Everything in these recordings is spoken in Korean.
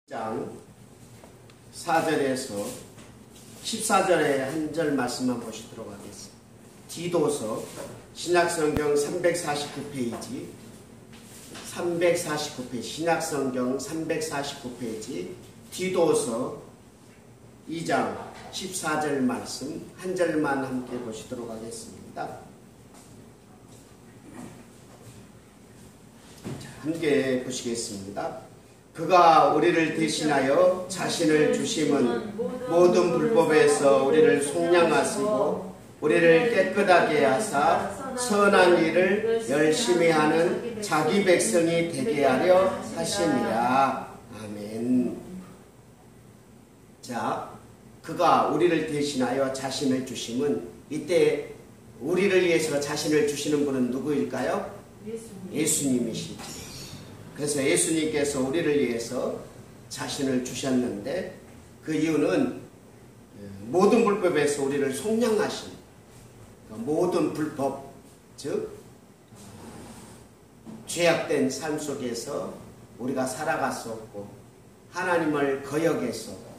장 4절에서 14절의 한 절 말씀만 보시도록 하겠습니다. 디도서 신약성경 349페이지 349페이지 신약성경 349페이지 디도서 2장 14절 말씀 한 절만 함께 보시도록 하겠습니다. 자, 함께 보시겠습니다. 그가 우리를 대신하여 자신을 주심은 모든 불법에서 우리를 속량하시고 우리를 깨끗하게 하사 선한 일을 열심히 하는 자기 백성이 되게 하려 하심이라. 아멘. 자, 그가 우리를 대신하여 자신을 주심은, 이때 우리를 위해서 자신을 주시는 분은 누구일까요? 예수님이시지. 그래서 예수님께서 우리를 위해서 자신을 주셨는데, 그 이유는 모든 불법에서 우리를 속량하신, 모든 불법, 즉 죄악된 삶 속에서 우리가 살아갔었고 하나님을 거역했었고,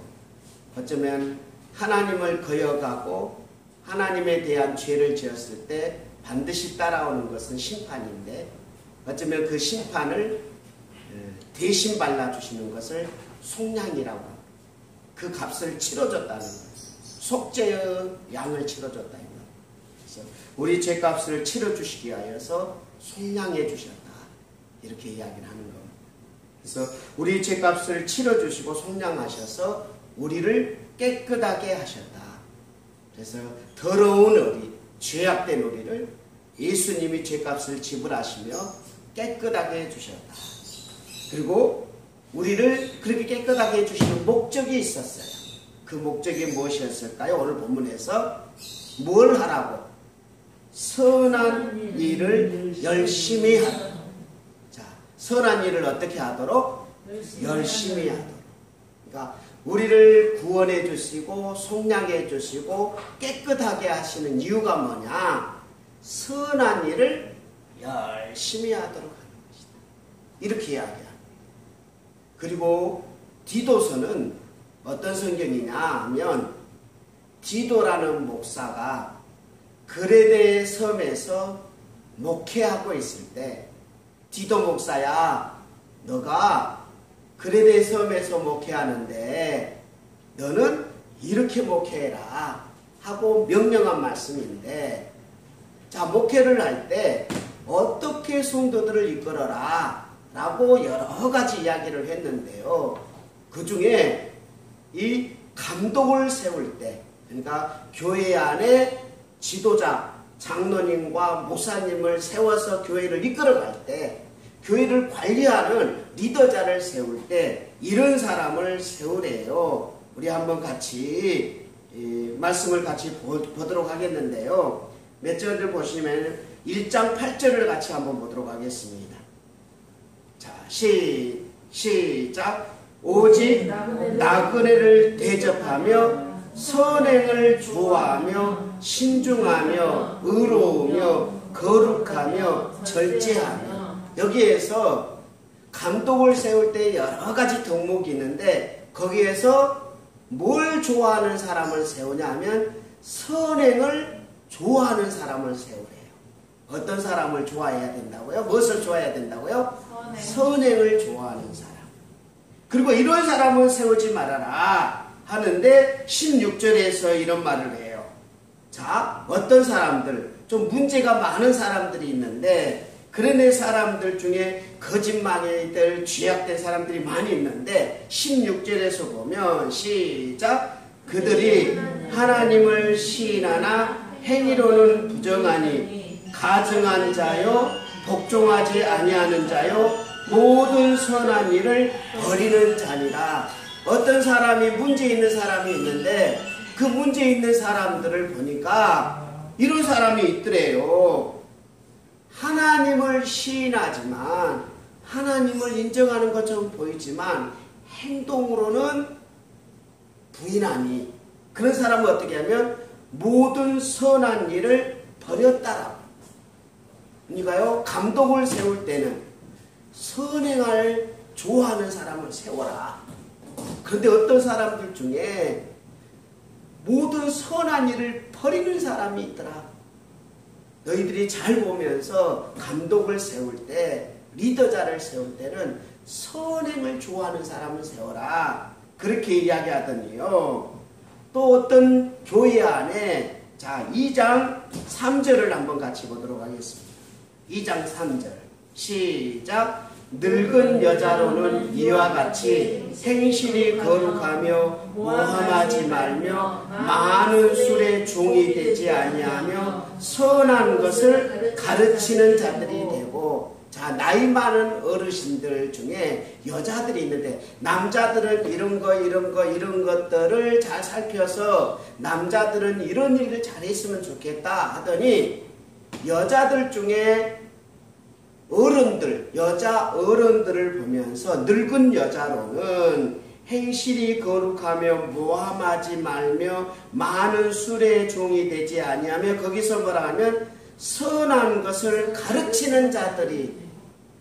어쩌면 하나님을 거역하고 하나님에 대한 죄를 지었을 때 반드시 따라오는 것은 심판인데, 어쩌면 그 심판을 대신 발라주시는 것을 속량이라고 합니다. 그 값을 치러줬다는 거예요. 속죄의 양을 치러줬다. 그래서 우리 죄값을 치러주시기 위하여서 속량해 주셨다. 이렇게 이야기를 하는 겁니다. 그래서 우리 죄값을 치러주시고 속량하셔서 우리를 깨끗하게 하셨다. 그래서 더러운 우리, 죄악된 우리를 예수님이 죄값을 지불하시며 깨끗하게 해주셨다. 그리고 우리를 그렇게 깨끗하게 해주시는 목적이 있었어요. 그 목적이 무엇이었을까요? 오늘 본문에서 뭘 하라고? 선한 일을 열심히 하도록. 자, 선한 일을 어떻게 하도록? 열심히 하도록. 그러니까 우리를 구원해 주시고 속량해 주시고 깨끗하게 하시는 이유가 뭐냐? 선한 일을 열심히 하도록 하는 것이다. 이렇게 이야기합니다. 그리고 디도서는 어떤 성경이냐 하면, 디도라는 목사가 그레데 섬에서 목회하고 있을 때, 디도 목사야, 너가 그레데 섬에서 목회하는데 너는 이렇게 목회해라 하고 명령한 말씀인데, 자, 목회를 할 때 어떻게 성도들을 이끌어라 라고 여러 가지 이야기를 했는데요. 그 중에 이 감독을 세울 때, 그러니까 교회 안에 지도자, 장로님과 목사님을 세워서 교회를 이끌어갈 때, 교회를 관리하는 리더자를 세울 때 이런 사람을 세우래요. 우리 한번 같이 말씀을 같이 보도록 하겠는데요. 몇 절을 보시면 1장 8절을 같이 한번 보도록 하겠습니다. 자, 시작. 오직 나그네를 대접하며 선행을 좋아하며 신중하며 의로우며 거룩하며 절제하며. 여기에서 감독을 세울 때 여러 가지 덕목이 있는데, 거기에서 뭘 좋아하는 사람을 세우냐 하면 선행을 좋아하는 사람을 세우래요. 어떤 사람을 좋아해야 된다고요? 무엇을 좋아해야 된다고요? 선행을 좋아하는 사람. 그리고 이런 사람은 세우지 말아라 하는데 16절에서 이런 말을 해요. 자, 어떤 사람들, 좀 문제가 많은 사람들이 있는데, 그런 사람들 중에 거짓말이들, 죄악된 사람들이 많이 있는데 16절에서 보면 시작. 그들이 하나님을 시인하나 행위로는 부정하니 가증한 자요 복종하지 아니하는 자요 모든 선한 일을 버리는 자니라. 어떤 사람이 문제 있는 사람이 있는데, 그 문제 있는 사람들을 보니까 이런 사람이 있더래요. 하나님을 시인하지만, 하나님을 인정하는 것처럼 보이지만 행동으로는 부인하니, 그런 사람은 어떻게 하면 모든 선한 일을 버렸다라고. 그러니까요, 감독을 세울 때는 선행을 좋아하는 사람을 세워라. 그런데 어떤 사람들 중에 모든 선한 일을 버리는 사람이 있더라. 너희들이 잘 보면서 감독을 세울 때, 리더자를 세울 때는 선행을 좋아하는 사람을 세워라. 그렇게 이야기하더니요. 또 어떤 교회 안에, 자, 2장 3절을 한번 같이 보도록 하겠습니다. 2장 3절. 시작. 늙은 여자로는 이와 같이 행실이 거룩하며 모함하지 말며 많은 술에 종이 되지 아니하며 선한 것을 가르치는 자들이 되고. 자, 나이 많은 어르신들 중에 여자들이 있는데 남자들은 이런 것들을 잘 살펴서 남자들은 이런 일을 잘했으면 좋겠다 하더니 여자들 중에 어른들, 여자 어른들을 보면서 늙은 여자로는 행실이 거룩하며 모함하지 말며 많은 술의 종이 되지 아니하며, 거기서 뭐라 하면 선한 것을 가르치는 자들이,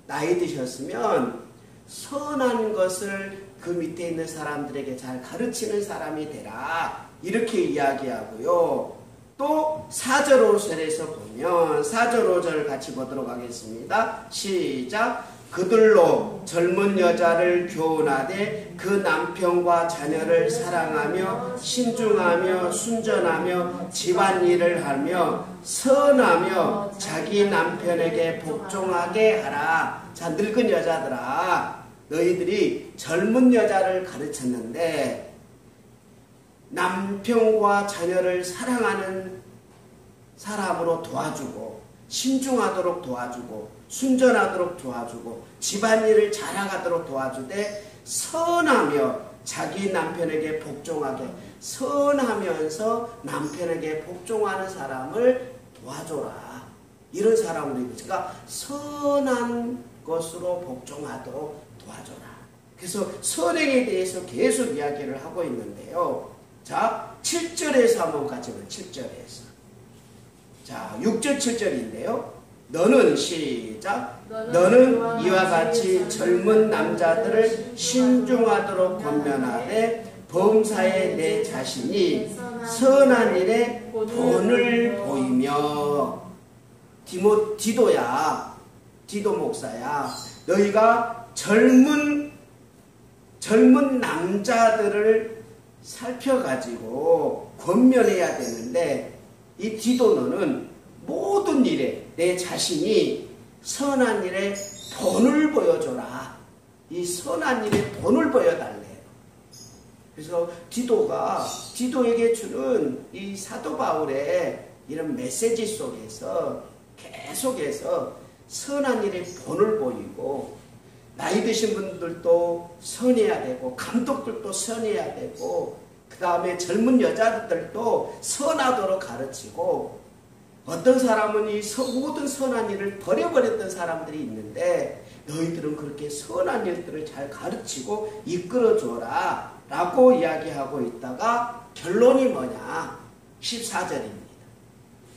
나이 드셨으면 선한 것을 그 밑에 있는 사람들에게 잘 가르치는 사람이 되라. 이렇게 이야기하고요. 또 4절 5절에서 보면 4절 5절 같이 보도록 하겠습니다. 시작. 그들로 젊은 여자를 교훈하되 그 남편과 자녀를 사랑하며 신중하며 순전하며 집안일을 하며 선하며 자기 남편에게 복종하게 하라. 자, 늙은 여자들아, 너희들이 젊은 여자를 가르쳤는데 남편과 자녀를 사랑하는 사람으로 도와주고 신중하도록 도와주고 순전하도록 도와주고 집안일을 잘하도록 도와주되 선하며 자기 남편에게 복종하게, 선하면서 남편에게 복종하는 사람을 도와줘라. 이런 사람으로 그러니까 선한 것으로 복종하도록 도와줘라. 그래서 선행에 대해서 계속 이야기를 하고 있는데요. 자, 7절에서 한번 같이 보면 7절에서. 자, 6절 7절인데요. 너는 시작. 너는 이와 같이 젊은 남자들을 신중하도록 권면하되 범사에 내 자신이 선한 일에 본을 보이며. 디도야, 디도 목사야, 너희가 젊은 남자들을 살펴가지고 권면해야 되는데, 이 디도너는 모든 일에 내 자신이 선한 일에 본을 보여줘라. 이 선한 일에 본을 보여달래요. 그래서 디도에게 주는 이 사도 바울의 이런 메시지 속에서 계속해서 선한 일에 본을 보이고, 나이 드신 분들도 선해야 되고 감독들도 선해야 되고, 그 다음에 젊은 여자들도 선하도록 가르치고, 어떤 사람은 이 모든 선한 일을 버려버렸던 사람들이 있는데 너희들은 그렇게 선한 일들을 잘 가르치고 이끌어줘라 라고 이야기하고 있다가 결론이 뭐냐? 14절입니다.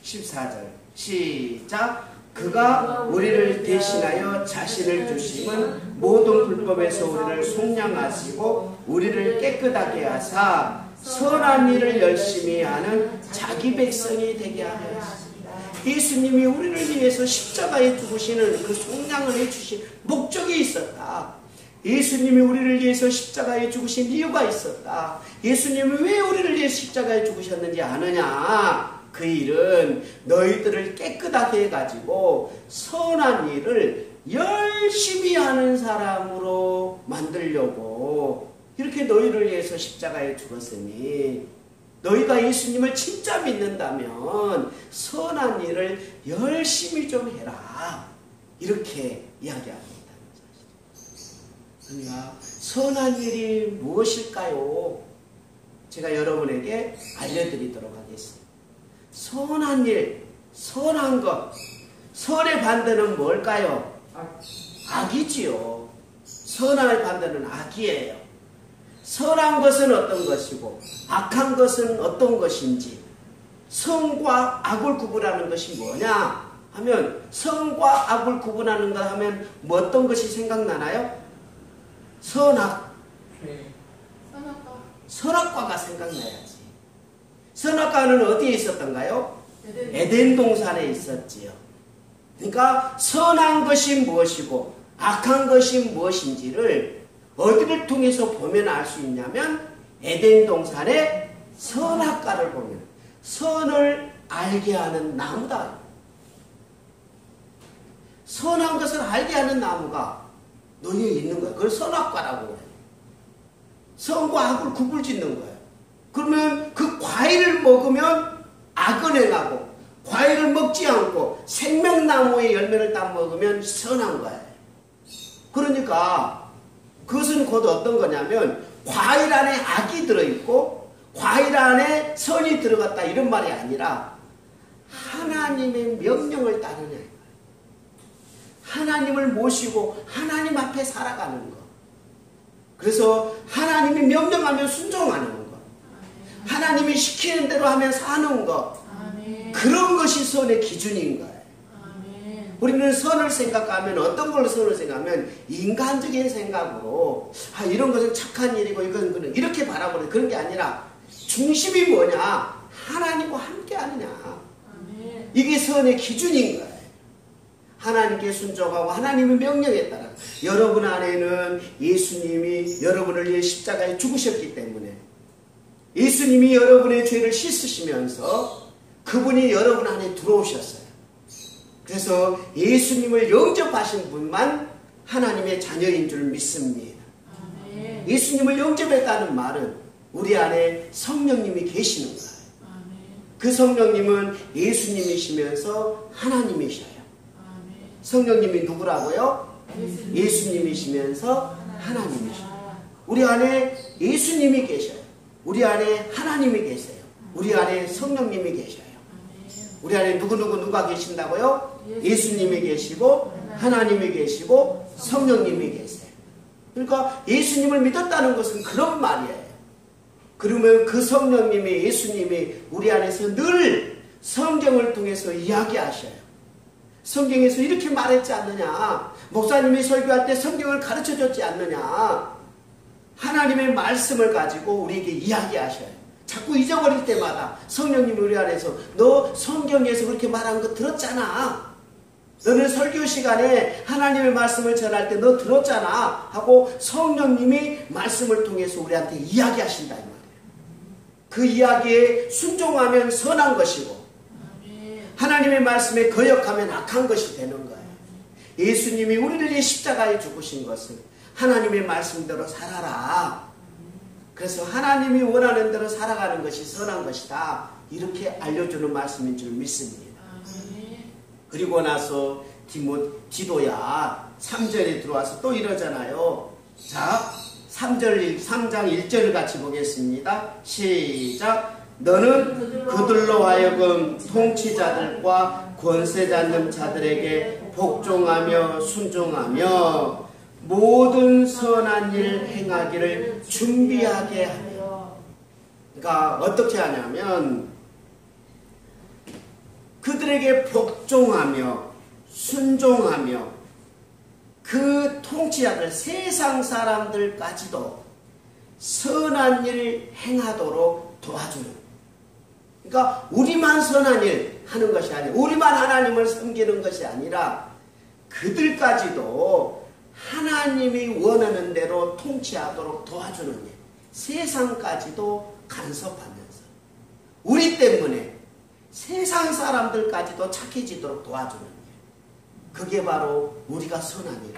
14절 시작. 그가 우리를 대신하여 자신을 주심은 모든 불법에서 우리를 속량하시고 우리를 깨끗하게 하사 선한 일을 열심히 하는 자기 백성이 되게 하였습니다. 예수님이 우리를 위해서 십자가에 죽으시는 그 속량을 해주신 목적이 있었다. 예수님이 우리를 위해서 십자가에 죽으신 이유가 있었다. 예수님이 왜 우리를 위해서 십자가에 죽으셨는지 아느냐? 그 일은 너희들을 깨끗하게 해가지고 선한 일을 열심히 하는 사람으로 만들려고 이렇게 너희를 위해서 십자가에 죽었으니, 너희가 예수님을 진짜 믿는다면 선한 일을 열심히 좀 해라. 이렇게 이야기합니다. 그러니까 선한 일이 무엇일까요? 제가 여러분에게 알려드리도록 하겠습니다. 선한 일, 선한 것. 선의 반대는 뭘까요? 악이지요. 선의 반대는 악이에요. 선한 것은 어떤 것이고 악한 것은 어떤 것인지, 선과 악을 구분하는 것이 뭐냐 하면, 선과 악을 구분하는가 하면 뭐 어떤 것이 생각나나요? 선악. 선악과가 생각나야지. 선악과는 어디에 있었던가요? 에덴 동산에 있었지요. 그러니까 선한 것이 무엇이고 악한 것이 무엇인지를 어디를 통해서 보면 알 수 있냐면 에덴 동산의 선악과를 보면 선을 알게 하는 나무다. 선한 것을 알게 하는 나무가 너희에 있는 거야. 그걸 선악과라고 해요. 선과 악을 구분짓는 거예요. 그러면 그 과일을 먹으면 악을 행하고 과일을 먹지 않고 생명나무의 열매를 딱 먹으면 선한 거예요. 그러니까 그것은 곧 어떤 거냐면 과일 안에 악이 들어있고 과일 안에 선이 들어갔다 이런 말이 아니라 하나님의 명령을 따르냐. 하나님을 모시고 하나님 앞에 살아가는 것. 그래서 하나님이 명령하면 순종하는 것. 하나님이 시키는 대로 하면 사는 것. 그런 것이 선의 기준인 거예요. 우리는 선을 생각하면 어떤 걸로 선을 생각하면 인간적인 생각으로 이런 것은 착한 일이고 이건 이렇게 바라보는 그런 게 아니라 중심이 뭐냐? 하나님과 함께 하느냐. 이게 선의 기준인 거예요. 하나님께 순종하고 하나님의 명령에 따라 여러분 안에는 예수님이 여러분을 위해 십자가에 죽으셨기 때문에 예수님이 여러분의 죄를 씻으시면서 그분이 여러분 안에 들어오셨어요. 그래서 예수님을 영접하신 분만 하나님의 자녀인 줄 믿습니다. 예수님을 영접했다는 말은 우리 안에 성령님이 계시는 거예요. 그 성령님은 예수님이시면서 하나님이셔요. 성령님이 누구라고요? 예수님이시면서 하나님이셔요. 우리 안에 예수님이 계셔요. 우리 안에 하나님이 계세요. 우리 안에 성령님이 계셔요. 우리 안에 누가 계신다고요? 예수님이 계시고 하나님이 계시고 성령님이 계세요. 그러니까 예수님을 믿었다는 것은 그런 말이에요. 그러면 그 성령님이 예수님이 우리 안에서 늘 성경을 통해서 이야기하셔요. 성경에서 이렇게 말했지 않느냐? 목사님이 설교할 때 성경을 가르쳐줬지 않느냐? 하나님의 말씀을 가지고 우리에게 이야기하셔요. 자꾸 잊어버릴 때마다 성령님이 우리 안에서 너 성경에서 그렇게 말한 거 들었잖아. 너는 설교 시간에 하나님의 말씀을 전할 때 너 들었잖아 하고 성령님이 말씀을 통해서 우리한테 이야기하신다 이 말이에요. 그 이야기에 순종하면 선한 것이고 하나님의 말씀에 거역하면 악한 것이 되는 거예요. 예수님이 우리를 위해 십자가에 죽으신 것은 하나님의 말씀대로 살아라. 그래서 하나님이 원하는 대로 살아가는 것이 선한 것이다. 이렇게 알려주는 말씀인 줄 믿습니다. 그리고 나서 디도야 3절에 들어와서 또 이러잖아요. 자, 3장 1절을 같이 보겠습니다. 시작. 너는 그들로 하여금 통치자들과 권세 잡는 자들에게 복종하며 순종하며 모든 선한 일 행하기를 준비하게 하며. 그러니까 어떻게 하냐면 그들에게 복종하며 순종하며 그 통치자들 세상 사람들까지도 선한 일을 행하도록 도와주는. 그러니까 우리만 선한 일 하는 것이 아니라 우리만 하나님을 섬기는 것이 아니라 그들까지도 하나님이 원하는 대로 통치하도록 도와주는 일. 세상까지도 간섭하면서 우리 때문에 세상 사람들까지도 착해지도록 도와주는 일. 그게 바로 우리가 선한 일.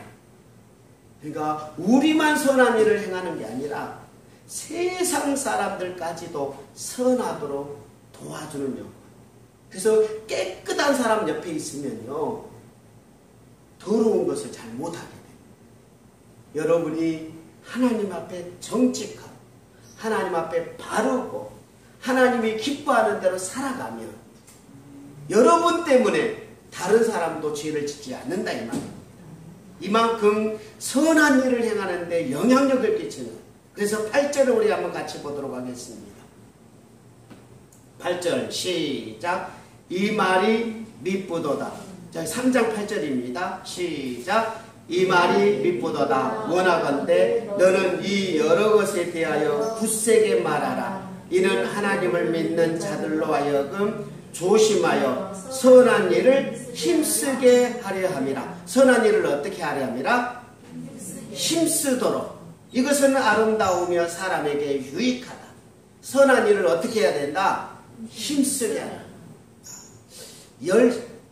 그러니까 우리만 선한 일을 행하는 게 아니라 세상 사람들까지도 선하도록 도와주는 역. 그래서 깨끗한 사람 옆에 있으면요 더러운 것을 잘 못하게 돼요. 여러분이 하나님 앞에 정직하고 하나님 앞에 바르고 하나님이 기뻐하는 대로 살아가면 여러분 때문에 다른 사람도 죄를 짓지 않는다 이 말입니다. 이만큼 선한 일을 행하는 데 영향력을 끼치는. 그래서 8절을 우리 한번 같이 보도록 하겠습니다. 8절 시작. 이 말이 미쁘도다. 자, 3장 8절입니다. 시작. 이 말이 mit보도다. 원하건대 너는 이 여러 것에 대하여 굳세게 말하라. 이는 하나님을 믿는 자들로 하여금 조심하여 선한 일을 힘쓰게 하려 함이라. 선한 일을 어떻게 하려 함이라? 힘쓰도록. 이것은 아름다우며 사람에게 유익하다. 선한 일을 어떻게 해야 된다? 힘쓰게 하라.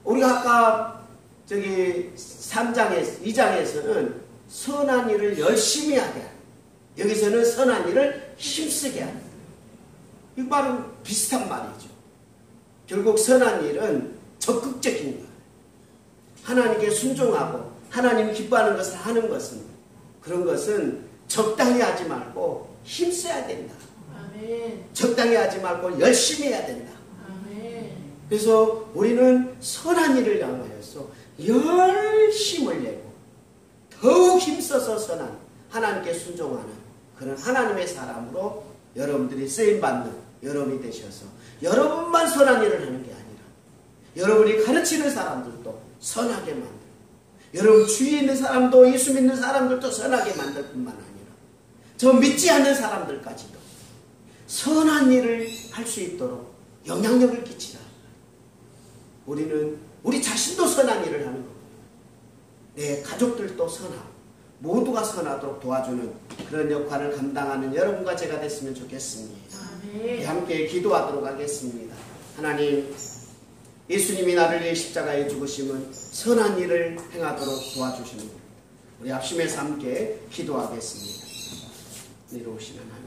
우리가 아까 저기 2장에서는 선한 일을 열심히 하게 하라. 여기서는 선한 일을 힘쓰게 하라. 이 말은 비슷한 말이죠. 결국 선한 일은 적극적인 거예요. 하나님께 순종하고 하나님이 기뻐하는 것을 하는 것은, 그런 것은 적당히 하지 말고 힘써야 된다. 아멘. 적당히 하지 말고 열심히 해야 된다. 아멘. 그래서 우리는 선한 일을 향하여서 열심을 내고 더욱 힘써서 선한, 하나님께 순종하는 그런 하나님의 사람으로 여러분들이 쓰임받는 여러분이 되셔서 여러분만 선한 일을 하는 게 아니라 여러분이 가르치는 사람들도 선하게 만들고, 여러분 주위에 있는 사람도, 예수 믿는 사람들도 선하게 만들 뿐만 아니라 저 믿지 않는 사람들까지도 선한 일을 할 수 있도록 영향력을 끼치라. 우리는 우리 자신도 선한 일을 하는 겁니다. 내 가족들도 선하고 모두가 선하도록 도와주는 그런 역할을 감당하는 여러분과 제가 됐으면 좋겠습니다. 아멘. 함께 기도하도록 하겠습니다. 하나님, 예수님이 나를 위해 십자가에 죽으심은 선한 일을 행하도록 도와주십니다. 우리 합심해서 함께 기도하겠습니다. 내려오시는 하나님.